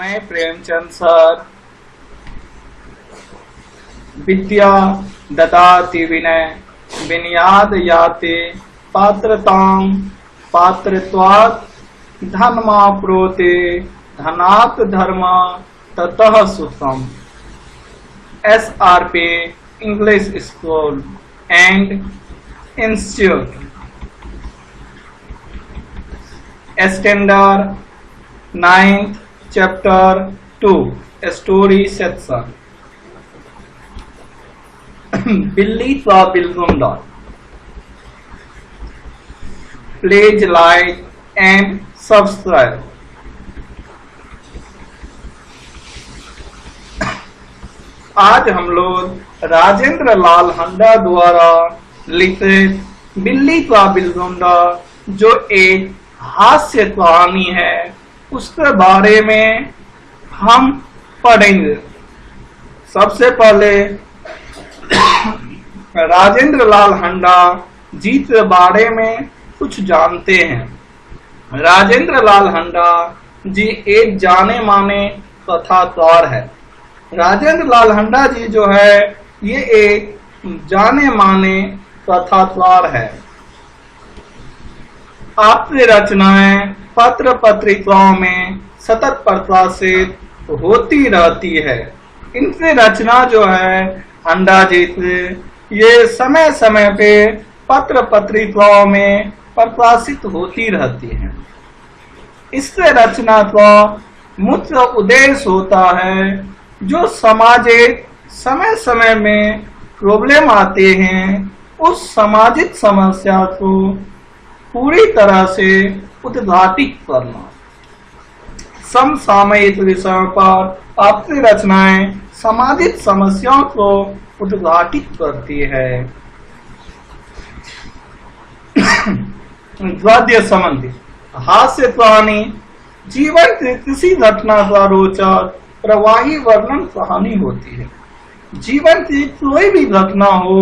मैं प्रेमचंद सर विद्या ददाति विनय विनयाद याते पात्रतां पात्रत्वात् धर्माप्रोते धनात् धर्म ततः सुखम। SRP English School and Institute Standard 9th Chapter 2 Story Section बिल्ली का बिल्कुंडा। Please like and subscribe. आज हम लोग राजेंद्र लाल हंडा द्वारा लिखित बिल्ली का बिल्कुंडा जो एक हास्य कहानी है उसके बारे में हम पढ़ेंगे। सबसे पहले राजेंद्र लाल हंडा जी के बारे में कुछ जानते हैं। राजेंद्र लाल हंडा जी एक जाने माने कथाकार है। राजेंद्र लाल हंडा जी जो है ये एक जाने माने कथाकार है। आपकी रचनाएं पत्र पत्रिकाओं में सतत प्रकाशित होती रहती है। इनकी रचना जो है हंडा जी से ये समय समय पे पत्र पत्रिकाओं में प्रकाशित होती रहती है। इससे रचना का मुख्य उद्देश्य होता है जो सामाजिक समय समय में प्रॉब्लम आते हैं उस सामाजिक समस्या को पूरी तरह से उद्घाटित करना। समसामयिक विषयों पर आपकी रचनाएं सामाजिक समस्याओं को उद्घाटित करती है। गद्य संबंधी हास्य कहानी जीवन की किसी घटना का रोचक प्रवाही वर्णन कहानी होती है। जीवन की कोई भी घटना हो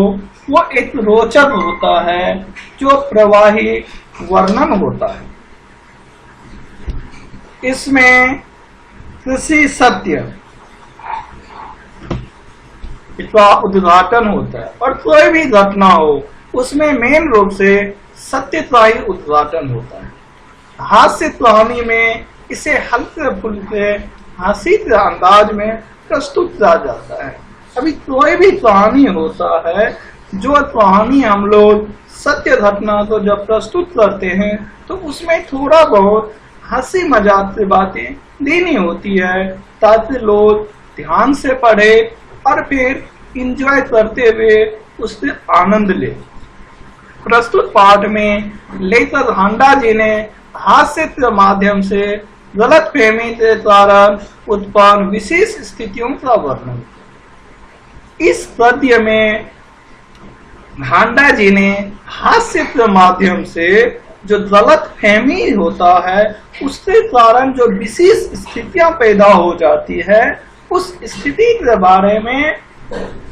वो एक रोचक होता है जो प्रवाही वर्णन होता है। इसमें किसी सत्य का उद्घाटन होता है और कोई भी घटना हो उसमें मेन रूप से सत्य का ही उद्घाटन होता है। हास्य कहानी में इसे हल्के फुल्के हंसी के अंदाज में प्रस्तुत किया जाता है। अभी कोई भी कहानी होता है जो कहानी हम लोग सत्य घटना को जब प्रस्तुत करते हैं तो उसमें थोड़ा बहुत हंसी मजाक की बातें देनी होती है ताकि लोग ध्यान से पढ़े और फिर एंजॉय करते हुए उससे आनंद ले। प्रस्तुत पाठ में लेखक हंडा जी ने हास्य के माध्यम से गलतफहमी के कारण उत्पन्न विशेष स्थितियों का वर्णन। इस गद्य में हंडा जी ने हास्य के माध्यम से जो गलतफहमी होता है उसके कारण जो विशेष स्थितियां पैदा हो जाती है उस स्थिति के बारे में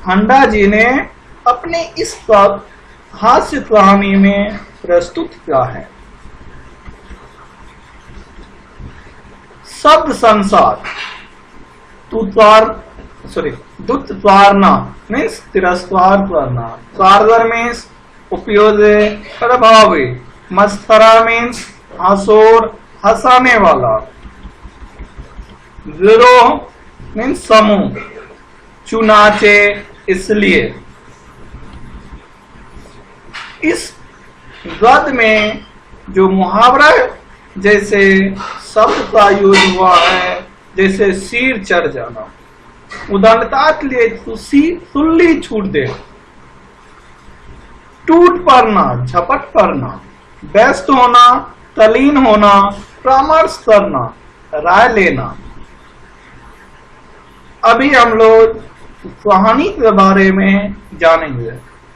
हंडा जी ने अपने इस हास्य कहानी में प्रस्तुत किया है। शब्द संसार दुत्वारना मीन्स तिरस्कार करना, कारगर मीन्स उपयोग प्रभावी, मस्खरा मीन्स हंसोर हंसाने वाला, गिरोह मीन्स समूह, चुनाचे इसलिए। इस गद्य में जो मुहावरा जैसे शब्द का यूज हुआ है जैसे सिर चढ़ जाना, उदारता के लिए सुल्ली छूट दे, टूट पड़ना, झपट पड़ना, व्यस्त होना, तलीन होना, परामर्श करना, राय लेना। अभी हम लोग कहानी के बारे में जानेंगे।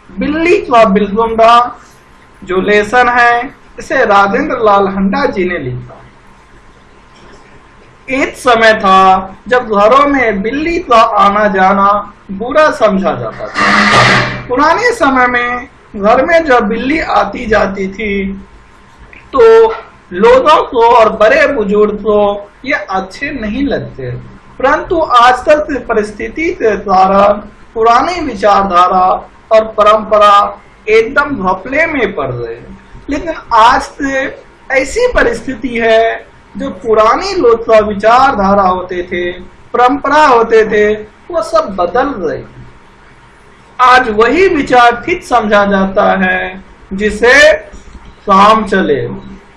बिल्ली का बिल्कुंडा जो लेसन है इसे राजेंद्र लाल हंडा जी ने लिखा। एक समय था जब घरों में बिल्ली का आना जाना बुरा समझा जाता था। पुराने समय में घर में जब बिल्ली आती जाती थी तो लोगों को और बड़े बुजुर्ग को ये अच्छे नहीं लगते, परंतु आजकल की परिस्थिति के कारण पुरानी विचारधारा और परंपरा एकदम घपले में पड़ रहे हैं। लेकिन आज ऐसी परिस्थिति है जो पुरानी लोग का विचारधारा होते थे, परंपरा होते थे, वो सब बदल रहे। आज वही विचार ठीक समझा जाता है जिसे काम चले,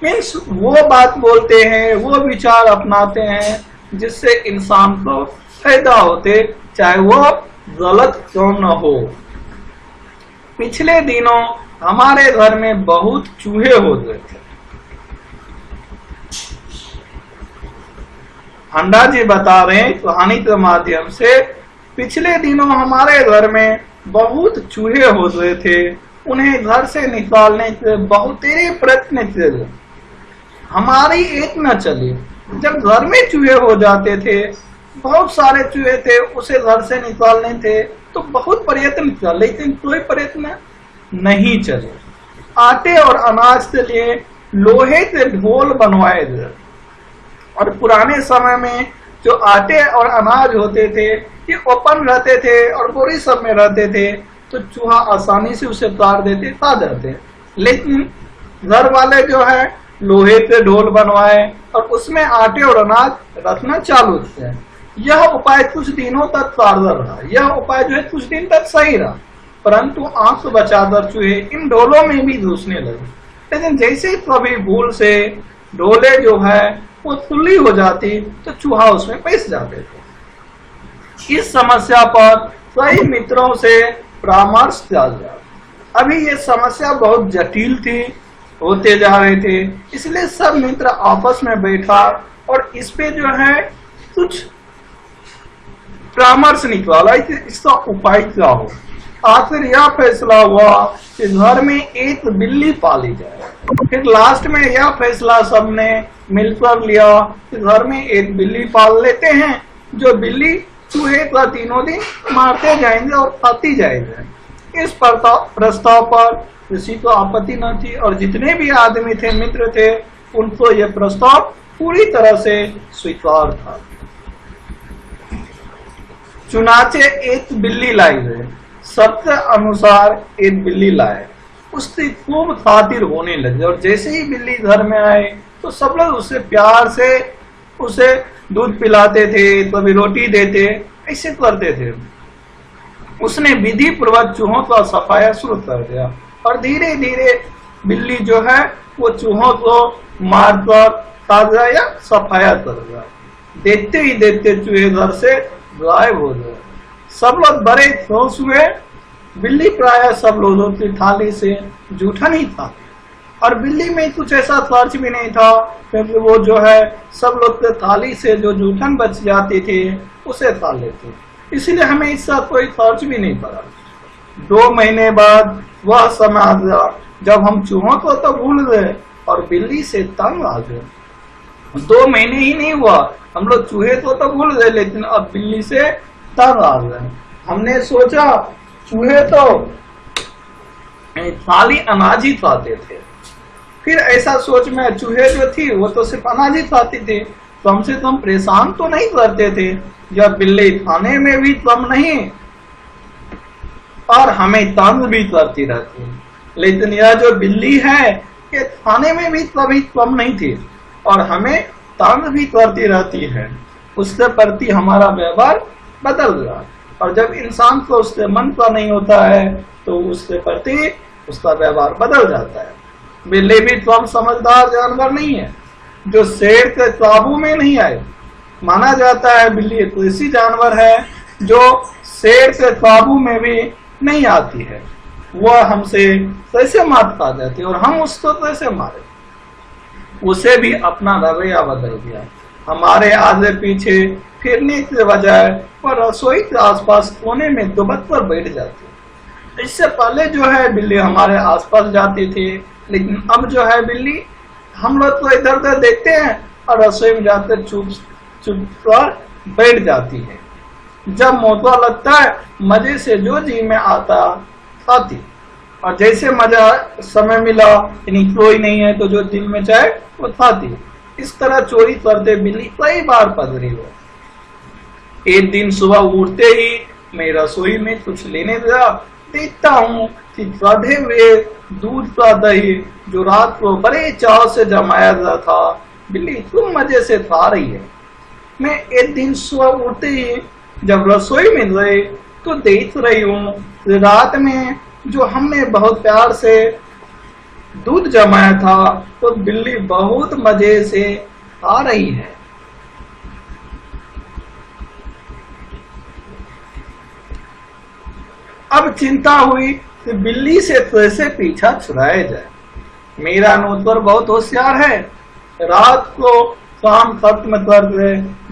मीन्स वो बात बोलते हैं, वो विचार अपनाते हैं जिससे इंसान को फायदा होते, चाहे वो गलत क्यों न हो। पिछले दिनों हमारे घर में बहुत चूहे हो गए थे। हंडा जी बता रहे हैं कहानी के माध्यम से, पिछले दिनों हमारे घर में बहुत चूहे हो गए थे। उन्हें घर से निकालने के बहुत तेरे प्रयत्न किए, हमारी एक न चली। जब घर में चूहे हो जाते थे, बहुत सारे चूहे थे, उसे घर से निकालने थे तो बहुत प्रयत्न किया, लेकिन कोई प्रयत्न नहीं चले। आटे और अनाज के लिए लोहे के ढोल बनवाए गए, और पुराने समय में जो आटे और अनाज होते थे ये ओपन रहते थे और बोरी सब में रहते थे, तो चूहा आसानी से उसे काट देते, खा जाते। लेकिन घर वाले जो है लोहे के ढोल बनवाए और उसमें आटे और अनाज रखना चालू किया। यह उपाय कुछ दिनों तक कारगर रहा, यह उपाय जो है कुछ दिन तक सही रहा, परंतु आंख बचाकर चूहे इन ढोलों में भी घुसने लगे। लेकिन जैसे कभी भूल से ढोले जो है वो खुली हो जाती तो चूहा उसमें फंस जाते थे। इस समस्या पर कई मित्रों से परामर्श किया गया। अभी ये समस्या बहुत जटिल थी, होते जा रहे थे, इसलिए सब मित्र आपस में बैठा और इस पे जो है कुछ परामर्श निकाला इसका उपाय क्या हो। आखिर यह फैसला हुआ कि घर में एक बिल्ली पाली जाए। फिर लास्ट में यह फैसला सबने मिलकर लिया कि घर में एक बिल्ली पाल लेते हैं, जो बिल्ली चूहे का तीनों दिन मारते जाएंगे और खाती जाएंगे। इस प्रस्ताव पर किसी को आपत्ति न थी, और जितने भी आदमी थे, मित्र थे, उनको यह प्रस्ताव पूरी तरह से स्वीकार था। चुनाचे एक बिल्ली लाई गए, सबके अनुसार एक बिल्ली लाए। उसकी खूब खातिर होने लगे, और जैसे ही बिल्ली घर में आए तो सब लोग उससे प्यार से उसे दूध पिलाते थे, कभी रोटी देते, ऐसे करते थे। उसने विधि पूर्वक चूहों का सफाया शुरू कर दिया, और धीरे धीरे बिल्ली जो है वो चूहों को मारकर खा गया या सफाया कर गया। देखते ही देखते चूहे घर से गायब हो गए। सब लोग बड़े खुश हुए। बिल्ली प्रायः सब लोगों की थाली से जूठन ही था, और बिल्ली में कुछ ऐसा खर्च भी नहीं था, क्योंकि वो जो है सब लोग के थाली से जो जूठन बच जाती थी उसे खा लेते, इसलिए हमें इसका कोई खर्च भी नहीं पड़ा। 2 महीने बाद वह समय आ गया जब हम चूहों को तो भूल गए और बिल्ली से तंग आ गए। 2 महीने ही नहीं हुआ, हम लोग चूहे को तो भूल गए, लेकिन अब बिल्ली से तंग आ गए। हमने सोचा चूहे तो खाली अनाज ही खाते थे, फिर ऐसा सोच में चूहे जो थी वो तो सिर्फ अनाज ही खाती थी, कम से कम परेशान तो नहीं करते थे। जब बिल्ली खाने में भी कम नहीं और हमें तंग भी करती रहती, लेकिन यह जो बिल्ली है ये खाने में भी कभी कम नहीं थी और हमें तंग भी करती रहती है। उसके प्रति हमारा व्यवहार बदल गया, और जब इंसान को उसके मन का नहीं होता है तो उसके प्रति उसका व्यवहार बदल जाता है। बिल्ली भी कम समझदार जानवर नहीं है जो शेर के काबू में नहीं आए। माना जाता है बिल्ली एक ऐसी जानवर है जो शेर के काबू में भी नहीं आती है। वह हमसे कैसे मात खा जाती है और हम उसको कैसे मारे। उसे भी अपना रवैया बदल गया। हमारे आगे पीछे फिरने के बजाय वह रसोई के आसपास कोने में दुबक कर बैठ जाती है। इससे पहले जो है बिल्ली हमारे आसपास जाती थी, लेकिन अब जो है बिल्ली हम लोग तो इधर उधर देखते हैं और रसोई में जाकर चुप कर बैठ जाती है। जब मौका लगता है मजे से जो जी में आता खाती, और जैसे मजा समय मिला, यानी कोई नहीं है तो जो दिल में चाहे वो खाती। इस तरह चोरी करते बिल्ली कई बार पधरी हो। एक दिन सुबह उठते ही मैं रसोई में कुछ लेने गया, देखता हूँ कि रधे हुए दूध का दही जो रात को बड़े चाव से जमाया गया था, बिल्ली खूब मजे से खा रही है। मैं एक दिन सुबह उठते ही जब रसोई में गए तो देख रही हूँ रात में जो हमने बहुत प्यार से दूध जमाया था तो बिल्ली बहुत मजे से खा रही है। अब चिंता हुई कि बिल्ली से कैसे पीछा छुड़ाया जाए। मेरा नौकर बहुत होशियार है। रात को काम खत्म कर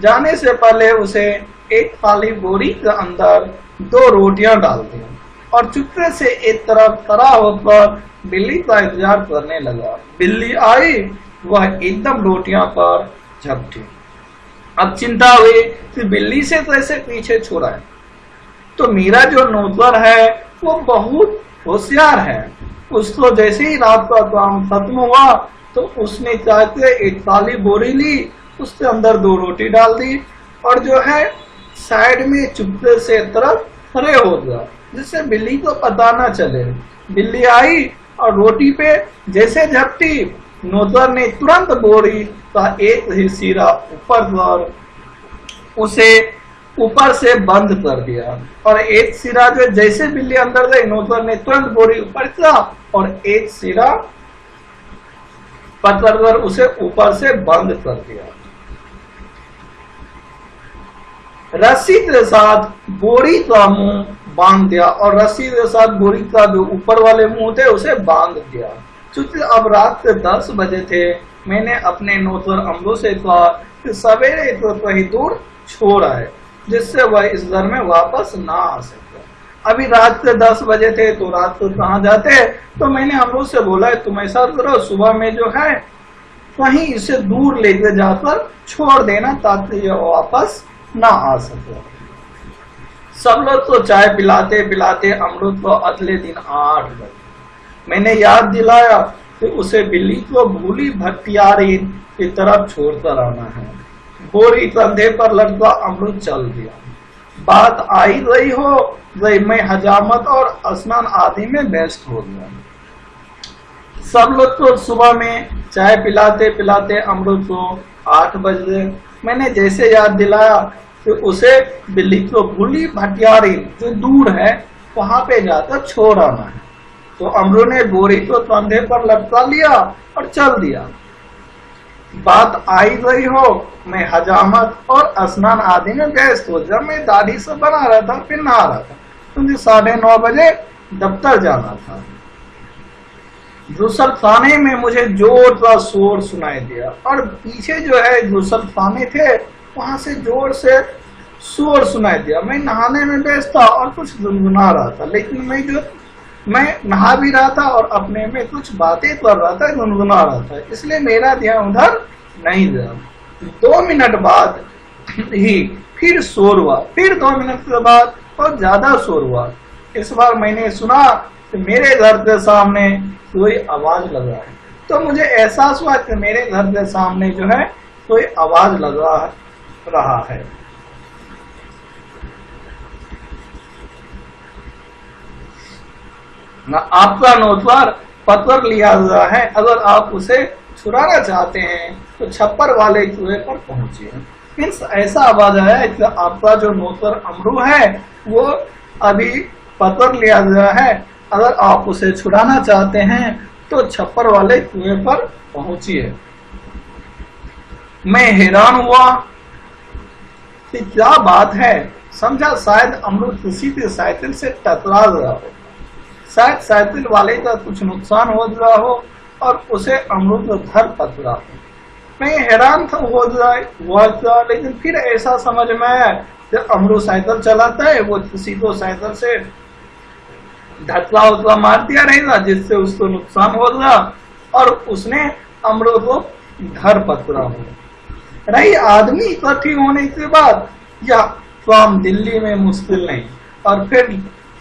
जाने से पहले उसे एक खाली बोरी के अंदर 2 रोटियां डाल दी और चुपके से एक तरफ खड़ा होकर बिल्ली का इंतजार करने लगा। बिल्ली आई, वह एकदम रोटियां पर झपटी। अब चिंता हुई कि बिल्ली से कैसे पीछे छुड़ाए। तो मेरा जो नौकर है वो बहुत होशियार है। उसको जैसे ही रात का काम खत्म हुआ तो उसने चाहते एक काली बोरी ली, उसके अंदर 2 रोटी डाल दी और जो है साइड में चुपके से तरफ खड़े हो गया जिससे बिल्ली को पता ना चले। बिल्ली आई और रोटी पे जैसे झपटी, नौकर ने तुरंत बोरी का एक ही सिरा ऊपर कर उसे ऊपर से बंद कर दिया और एक सिरा जो जैसे बिल्ली अंदर गई, नौकर ने तुरंत बोरी ऊपर किया और एक सिरा पकड़कर उसे ऊपर से बंद कर दिया। रस्सी के साथ बोरी का मुंह बांध दिया और रस्सी के साथ बोरी का जो ऊपर वाले मुंह थे उसे बांध दिया। चूंकि अब रात के 10 बजे थे, मैंने अपने नौकर अमरू से कहा कि सवेरे तो कहीं दूर छोड़ आए जिससे वह इस घर में वापस ना आ सके। अभी रात के 10 बजे थे तो रात को कहाँ जाते। तो मैंने अमरू से बोला तुम ऐसा करो, सुबह में जो है कहीं इसे दूर लेकर जाकर छोड़ देना ताकि यह वापस ना आ सके। सब लोग तो चाय पिलाते पिलाते अमृत को अगले दिन 8 बजे मैंने याद दिलाया कि उसे बिल्ली को भूली भटियारी की तरफ छोड़कर आना है। बोरी कंधे पर लटका अमृत चल दिया। बात आई रही हो गई, मैं हजामत और स्नान आदि में व्यस्त हो गया। सब लोग तो सुबह में चाय पिलाते पिलाते अमृत को 8 बजे मैंने जैसे याद दिलाया कि उसे बिल्ली को भूली भटियारी जो दूर है वहां पे जाकर छोड़ आना है। तो अमरू ने बोरी को कंधे पर लटका लिया और चल दिया। बात आई रही हो, मैं हजामत और स्नान आदि में व्यस्त हो गया। मैं दाढ़ी से बना रहा था, फिर नहा रहा था क्योंकि 9:30 बजे दफ्तर जाना था। गुसल खाने में मुझे जोर का शोर सुनाई दिया और पीछे जो है गुसल खाने थे वहां से जोर से शोर सुनाई दिया। मैं नहाने में व्यस्त था और कुछ गुनगुना रहा था, लेकिन मैं नहा भी रहा था और अपने में कुछ बातें कर रहा था, गुनगुना रहा था, इसलिए मेरा ध्यान उधर नहीं गया। 2 मिनट बाद ही फिर शोर हुआ, फिर 2 मिनट के बाद बहुत ज्यादा शोर हुआ। इस बार मैंने सुना कि मेरे घर के सामने कोई आवाज लग रहा है। तो मुझे एहसास हुआ कि मेरे घर के सामने जो है कोई आवाज लगा रहा है। आपका नौकर पकड़ लिया हुआ है, अगर आप उसे छुड़ाना चाहते हैं तो छप्पर वाले कुएं पर पहुंचिए। मीन्स ऐसा आवाज आया है कि आपका जो नौकर अमरू है वो अभी पकड़ लिया गया है, अगर आप उसे छुड़ाना चाहते हैं तो छप्पर वाले कुएं पर पहुंचिए। मैं हैरान हुआ कि क्या बात है, समझा शायद अमरू किसी की साइकिल से टकरा गया हो, शायद साइकिल वाले का कुछ नुकसान हो गया हो और उसे अमरू का घर पकड़ा हो। मैं हैरान था हो गया, लेकिन फिर ऐसा समझ में आया कि अमरू साइकिल चलाता है, वो किसी को साइकिल से धक्का उतला मार दिया रहेगा जिससे उसको नुकसान हो गया और उसने अमरू को घर पकड़ा हो। रही आदमी इकट्ठी होने के बाद यह काम दिल्ली में मुश्किल नहीं और फिर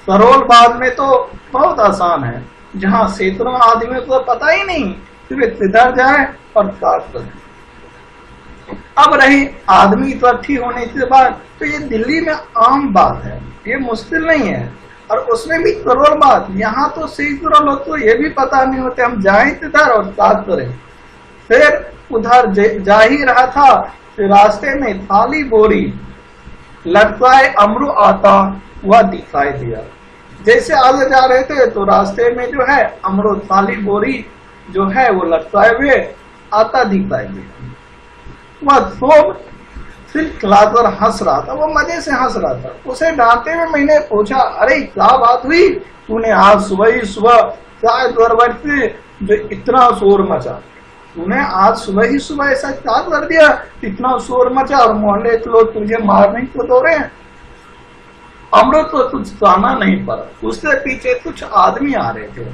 करोल बाद में तो बहुत आसान है। जहाँ सैकड़ों आदमियों को पता ही नहीं कि वे किधर जाए और क्या करें। अब रही आदमी इकट्ठी होने के बाद, तो ये दिल्ली में आम बात है, ये मुश्किल नहीं है। और उसमें भी करोड़ बात, यहाँ तो सैकड़ों लोग को ये भी पता नहीं होते हम जाए किधर और क्या करें। फिर उधर जा ही रहा था, फिर रास्ते में थाली बोरी लटकाए अमरू आता हुआ दिखाई दिया। जैसे आगे जा रहे थे तो रास्ते में जो है अमरू थाली बोरी जो है वो लटकाए हुए आता दिखाई दिया। वह खूब खिलखिलाकर हंस रहा था, वो मजे से हंस रहा था। उसे डांटते हुए मैंने पूछा, अरे क्या बात हुई, तूने आज सुबह ही सुबह क्या गड़बड़ से जो इतना शोर मचा, तूने आज सुबह ही सुबह ऐसा क्या कर दिया, इतना शोर मचा और मोहल्ले के लोग तुझे मारने को दौड़े। अमृत को कुछ कहना नहीं पड़ा, उसके पीछे कुछ आदमी आ रहे थे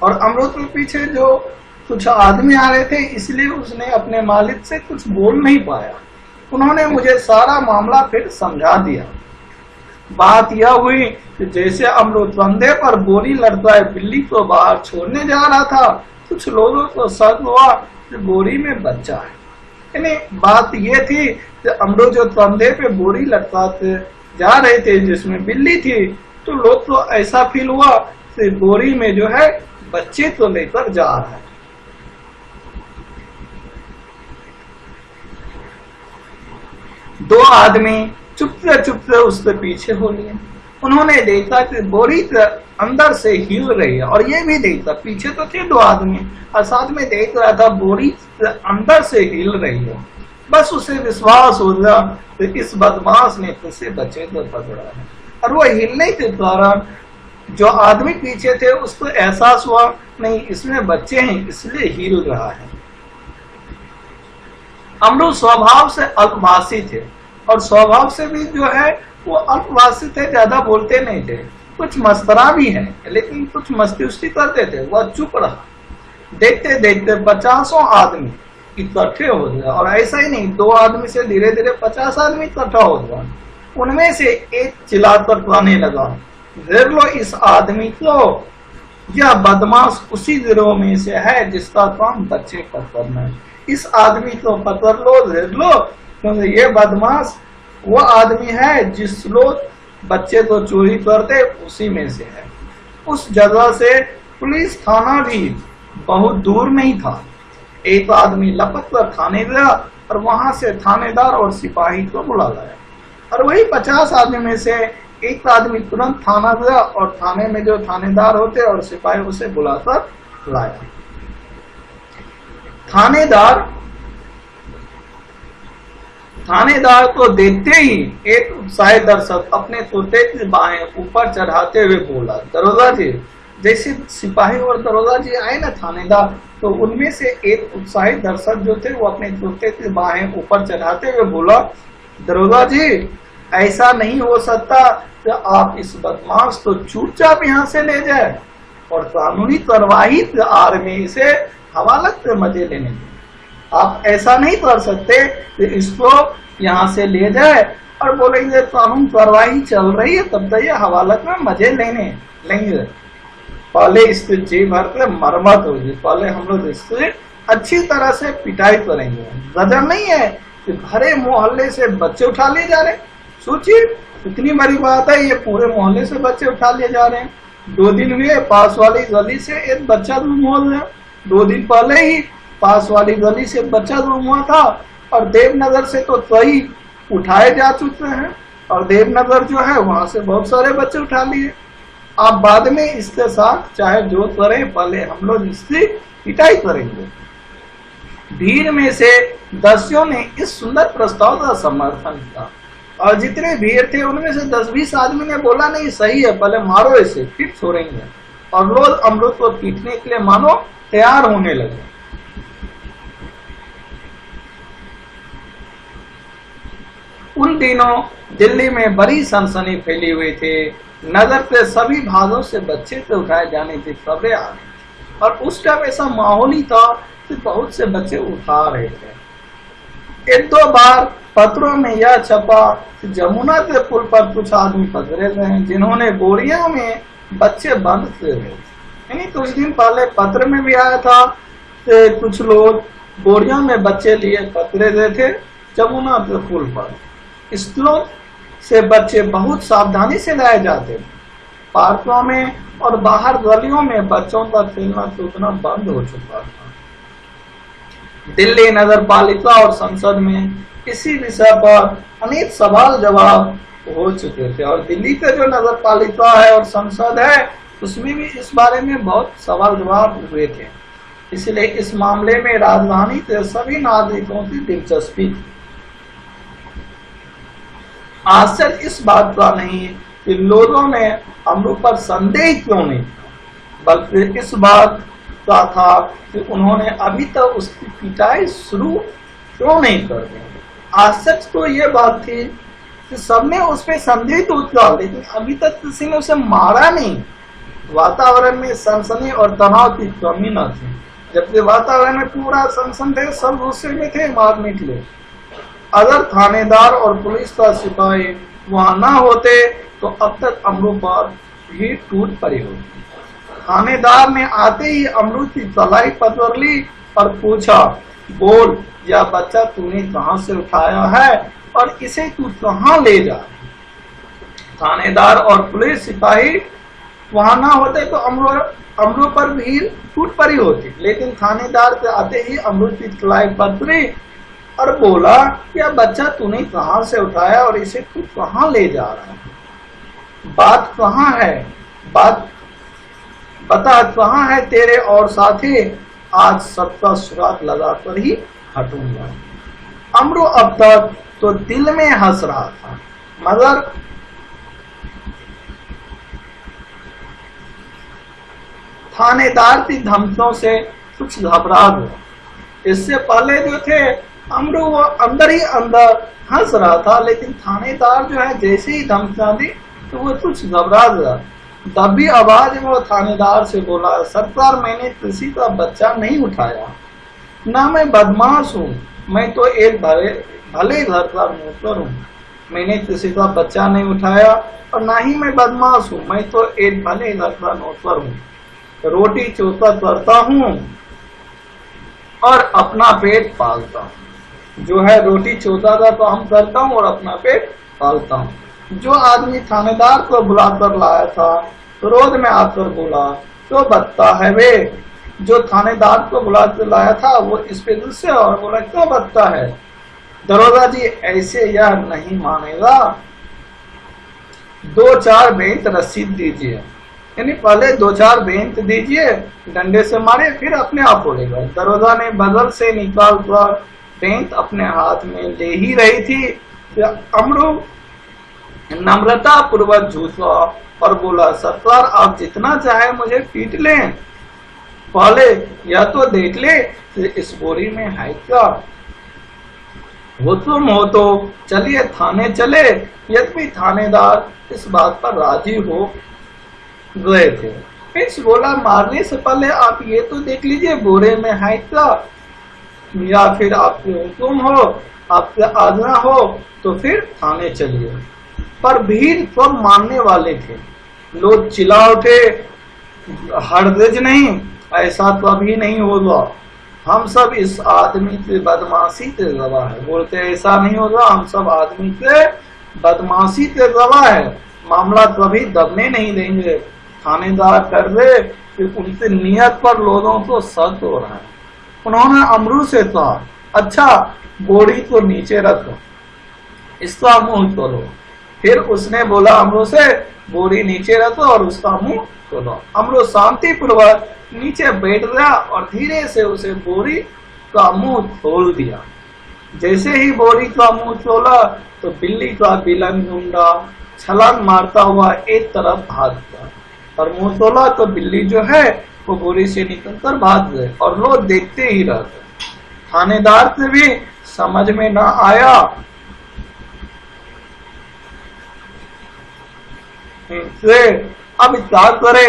और अमृत के पीछे जो कुछ आदमी आ रहे थे, इसलिए उसने अपने मालिक से कुछ बोल नहीं पाया। उन्होंने मुझे सारा मामला फिर समझा दिया। बात यह हुई कि जैसे अमृत कंधे पर बोरी लटकाए बिल्ली को बाहर छोड़ने जा रहा था, कुछ लोगों को शक हुआ कि बोरी में बच्चा है। यानी बात यह थी कि अमृत जो कंधे पे बोरी लटकाते जा रहे थे जिसमें बिल्ली थी, तो लोग को ऐसा फील हुआ कि बोरी में जो है बच्चे को लेकर जा रहा है। दो आदमी चुपते चुपते उसके पीछे हो लिए। उन्होंने देखा कि बोरी अंदर से हिल रही है और ये भी देखा, पीछे तो थे दो आदमी और साथ में देख रहा था बोरी अंदर से हिल रही है। बस उसे विश्वास हो गया कि इस बदमाश ने किसी बच्चे को पकड़ा है। और वो हिलने के कारण जो आदमी पीछे थे उसको एहसास हुआ, नहीं इसमें बच्चे हैं इसलिए हिल रहा है। अमरू स्वभाव से अल्पभाषी थे और स्वभाव से भी जो है वो अल्पभाषी थे, ज्यादा बोलते नहीं थे। कुछ मस्तरा भी है लेकिन कुछ मस्ती उस्ती करते थे। वह चुप रहा। देखते देखते 50 आदमी इकट्ठे हो गया और ऐसा ही नहीं, 2 आदमी से धीरे धीरे 50 आदमी इकट्ठा हो गया। उनमें से एक चिल्लाकर कहने लगा, देख लो इस आदमी को, यह बदमाश उसी गिरोह में से है जिसका काम बच्चे पकड़ना है। इस आदमी को पकड़ लो, देख लो, क्योंकि ये बदमाश वो आदमी है जिस लोग बच्चे को चोरी करते उसी में से है। उस जगह से पुलिस थाना भी बहुत दूर नहीं था। एक आदमी लपक कर थाने गया और वहां से थानेदार और सिपाही को बुला लाया। और वही 50 आदमी में से एक आदमी तुरंत थाना गया और थाने में जो थानेदार होते और सिपाही उसे बुलाकर लाया। थानेदार को देखते ही एक उत्साही दर्शक अपने कुर्ते की बाहें ऊपर चढ़ाते हुए बोला, दरोगा जी। जैसे सिपाही और दरोगा जी आए ना थानेदार, तो उनमें से एक उत्साही दर्शक जो थे वो अपने कुर्ते की बाहें ऊपर चढ़ाते हुए बोला, दरोगा जी ऐसा नहीं हो सकता कि आप इस बदमाश को चुपचाप यहाँ से ले जाए और कानूनी कार्रवाई के आड़ में इसे हवालत पे मजे लेने दें। आप ऐसा नहीं कर सकते कि इसको यहाँ से ले जाए और बोलेंगे कानून कार्रवाई चल रही है तब तक ये हवालत में मजे लेंगे। पहले इसके जी भर के मरम्मत होगी, पहले हम लोग इससे अच्छी तरह से पिटाई करेंगे। गजब नहीं है कि भरे मोहल्ले से बच्चे उठा लिए जा रहे हैं। सोचिए इतनी बड़ी बात है, ये पूरे मोहल्ले से बच्चे उठा लिए जा रहे हैं। 2 दिन हुए पास वाली गली से एक बच्चा गुम हो गया। 2 दिन पहले ही पास वाली गली से बच्चा गुम हुआ था और देवनगर से तो कई उठाए जा चुके हैं और देवनगर जो है वहां से बहुत सारे बच्चे उठा लिए। आप बाद में इसके साथ चाहे जो करें, पहले हम लोग इसकी पिटाई करेंगे। भीड़ में से दसियों ने इस सुंदर प्रस्ताव का समर्थन किया और जितने भीड़ थे उनमें से 10-20 आदमी ने बोला नहीं सही है, पहले मारो इसे फिर छोड़ेंगे। और लोग अमृत को पीटने के लिए मानो तैयार होने लगे। उन दिनों दिल्ली में बड़ी सनसनी फैली हुई थी। नगर के सभी भागों से बच्चे को उठाए जाने की खबरें आ रही और उस टाइम ऐसा माहौल ही था कि बहुत से बच्चे उठा रहे थे। 1-2 बार पत्रों में यह छपा कि जमुना के पुल पर कुछ आदमी पकड़े गए हैं जिन्होंने बोरियों में बच्चे बंद किए गए। यानी कुछ दिन पहले पत्र में भी आया था कि कुछ लोग बोरियों में बच्चे लिए पतरे दे थे जमुना के पुल पर। स्कूलों से बच्चे बहुत सावधानी से लाए जाते थे। पार्कों में और बाहर गलियों में बच्चों का खेलना कूदना बंद हो चुका था। दिल्ली नगर पालिका और संसद में इसी विषय पर अनेक सवाल जवाब हो चुके थे और दिल्ली का जो नगर पालिका है और संसद है उसमें भी इस बारे में बहुत सवाल जवाब हुए थे। इसलिए इस मामले में राजधानी के सभी नागरिकों की दिलचस्पी थी। आश्चर्य इस बात का नहीं कि लोगों में अमरू पर संदेह क्यों नहीं था, बल्कि इस बात का था कि उन्होंने अभी तक उसकी पिटाई शुरू क्यों नहीं कर दी। आश्चर्य तो ये बात थी कि सबने उस पर संदेह तो किया, लेकिन अभी तक किसी ने उसे मारा नहीं। वातावरण में सनसनी और तनाव की कमी न थी, जबकि वातावरण में पूरा सनसन थे, सब गुस्से में थे मारने के लिए। अगर थानेदार और पुलिस का सिपाही वहां न होते तो अब तक अमरू पर भी टूट पड़ी होती। थानेदार ने आते ही अमरू की कलाई पकड़ ली और पूछा, बोल, यह बच्चा तूने कहां से उठाया है और इसे तू कहां ले जा। थानेदार और पुलिस सिपाही वहां ना होते तो अमरू पर भीड़ टूट पड़ी होती, लेकिन थानेदार के आते ही अमरू की कलाई पकड़ी और बोला, यह बच्चा तूने कहां से उठाया और इसे तू कहां ले जा रहा है। बात कहां है, बात बता कहां है तेरे और साथी, आज सबका सुराग लगाकर ही हटूंगा। अमरू अब तक तो दिल में हंस रहा था, मगर थानेदार की धमकियों से कुछ घबरा गया। इससे पहले जो थे अमरू वो अंदर ही अंदर हंस रहा था, लेकिन थानेदार जो है जैसे ही धमकियां दी तो वो कुछ घबरा गया। दबी आवाज में वो थानेदार से बोला, सरकार, मैंने किसी का बच्चा नहीं उठाया, ना मैं बदमाश हूँ, मैं तो एक भले घर का नौकर हूँ। मैंने किसी का बच्चा नहीं उठाया और ना ही मैं बदमाश हूँ, मैं तो एक भले घर का नौकर हूँ। रोटी चोता करता हूँ और अपना पेट पालता हूँ। जो है रोटी चोता का काम करता हूँ और अपना पेट पालता हूँ। जो आदमी थानेदार को बुलाकर लाया था क्रोध में आकर बोला, क्यों बकता है वे। जो थानेदार को बुलाकर लाया था वो इस पे गुस्से और बोला, क्यों बकता है। दरोगा जी, ऐसे यह नहीं मानेगा, 2-4 बेंत रसीद दीजिए। यानी पहले 2-4 बेंत दीजिए, डंडे से मारे, फिर अपने आप उड़ेगा। दरोगा ने बगल से निकाल कर बेंत अपने हाथ में ले ही रही थी, अमरू नम्रता पूर्वक झूठा और बोला, सरकार, आप जितना चाहे मुझे पीट लें, पहले यह तो देख ले कि इस बोरी में है क्या। वो तुम हो तो चलिए थाने चले। यद्यपि थानेदार इस बात पर राजी हो गए थे। फिर बोला, मारने से पहले आप ये तो देख लीजिए बोरे में है क्या, या फिर आपके हुक्म हो, आपके आज्ञा हो तो फिर थाने चलिए। पर भीड़ सब मानने वाले थे। लोग चिल्ला उठे, हरगिज नहीं, ऐसा कभी नहीं होगा, हम सब इस आदमी के बदमाशी के गवाह है। बोलते ऐसा नहीं होगा, हम सब आदमी के बदमाशी के गवाह है, मामला कभी दबने नहीं देंगे। थानेदार कर रहे कि उनके नियत पर लोगों को शक हो रहा है। उन्होंने अमरू से कहा, अच्छा बोरी को नीचे रखो, इसका मुंह खोलो। फिर उसने बोला अमरू से, बोरी नीचे रखो और उसका मुंह खोलो। अमरू शांति पूर्वक नीचे बैठ गया और धीरे से उसे बोरी का मुंह खोल दिया। जैसे ही बोरी का मुंह खोला तो बिल्ली का बिलन गुंडा छलांग मारता हुआ एक तरफ भाग गया और मुंह खोला तो बिल्ली जो है वो बोरी से निकलकर भाग गए और लोग देखते ही रह गए। थानेदार से भी समझ में न आया अब क्या करे।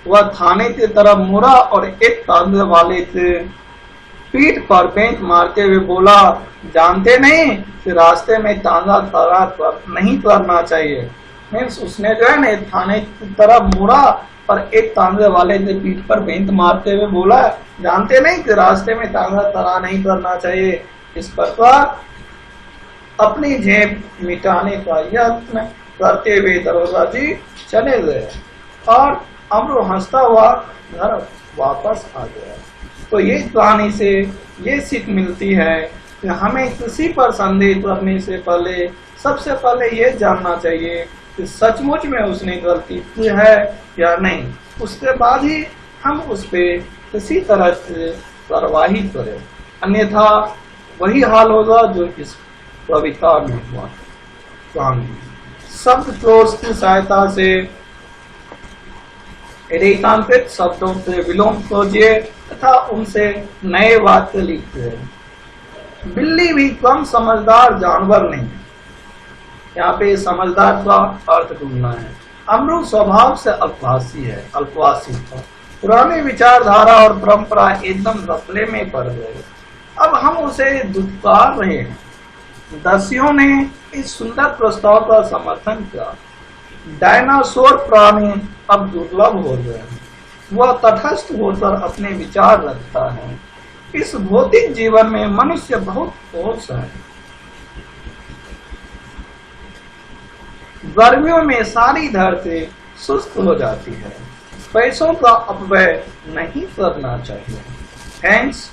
वह थाने की तरफ मुड़ा और एक तांगे वाले से पीठ पर बेंच मारते हुए बोला, जानते नहीं कि रास्ते में तांगा खड़ा नहीं करना चाहिए। मीन्स उसने जो है ना थाने की तरफ मुड़ा और एक तांगे वाले के पीठ पर बेंत मारते हुए बोला, जानते नहीं कि रास्ते में तांगा तरा नहीं करना चाहिए। इस प्रकार अपनी जेब मिटाने का यत्न करते हुए दरोगा जी चले गए और अमरू हंसता हुआ घर वापस आ गया। तो ये कहानी से ये सीख मिलती है कि हमें किसी पर संदेह करने से पहले सबसे पहले ये जानना चाहिए कि सचमुच में उसने गलती की है या नहीं, उसके बाद ही हम उस पर किसी तरह से कार्रवाई करें, अन्यथा वही हाल होगा जो इस कविता में हुआ। शब्द कोश की सहायता से रेखांकित शब्दों से विलोम खोजिए तथा उनसे नए वाक्य लिखिए। बिल्ली भी कम समझदार जानवर नहीं, यहाँ पे समझदार का अर्थ ढूंढना है। अमरू स्वभाव से अल्पवासी है, अल्पवासी था। पुरानी विचारधारा और परंपरा एकदम गफले में पड़ गए। अब हम उसे दुत्कार रहे हैं। दस्युओं ने इस सुंदर प्रस्ताव का समर्थन किया। डायनासोर प्राणी अब दुर्लभ हो गए हैं। वह तटस्थ होकर अपने विचार रखता है। इस भौतिक जीवन में मनुष्य बहुत खुश है। गर्मियों में सारी धरती सुस्त हो जाती है। पैसों का अपव्यय नहीं करना चाहिए। थैंक्स।